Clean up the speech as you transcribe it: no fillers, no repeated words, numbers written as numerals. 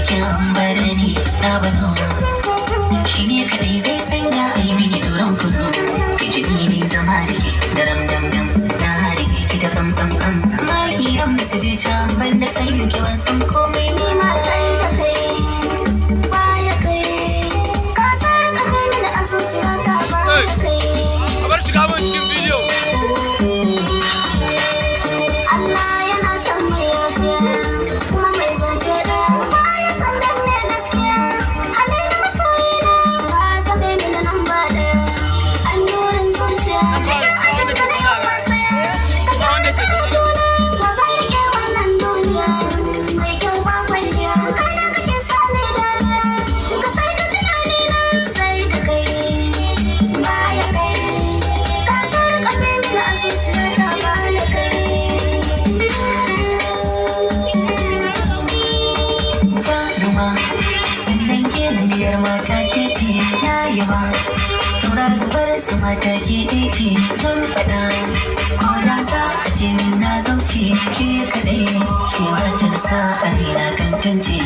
kyan barani na bano shi ne kadai zai sanya a yi mini turon kudu kijini ne zama da ke daram dam dam na rike ki da kam kam kam ma hiran da su je can ban da sai yuke wasan komai ne ma sai da kai baya kai ka sar da kai mini a zuciya ta baya kai a bar shiga mun cikin bidiyo. Allah yana son mai yafiya kuma mai zance ɗaya baya son dan ne gaskiya halin masoyina ba zabe mini nan ba ɗaya annurin zuciya cikin ajin ka ne yawan masaya ka gane karatuna ba zan rike wannan duniya mai kyau ba kwalliya kana kake sani dariya ka sai da tunanina sai da kai baya kai ka sar ƙarfi mini a zuciya ta baya kai jaruma sannan ke biyar mata ke ce na yaba turar bar su mata ke ce zan faɗa ko da za a ce min na zauce ke kaɗai ce wacce na sa a na tantance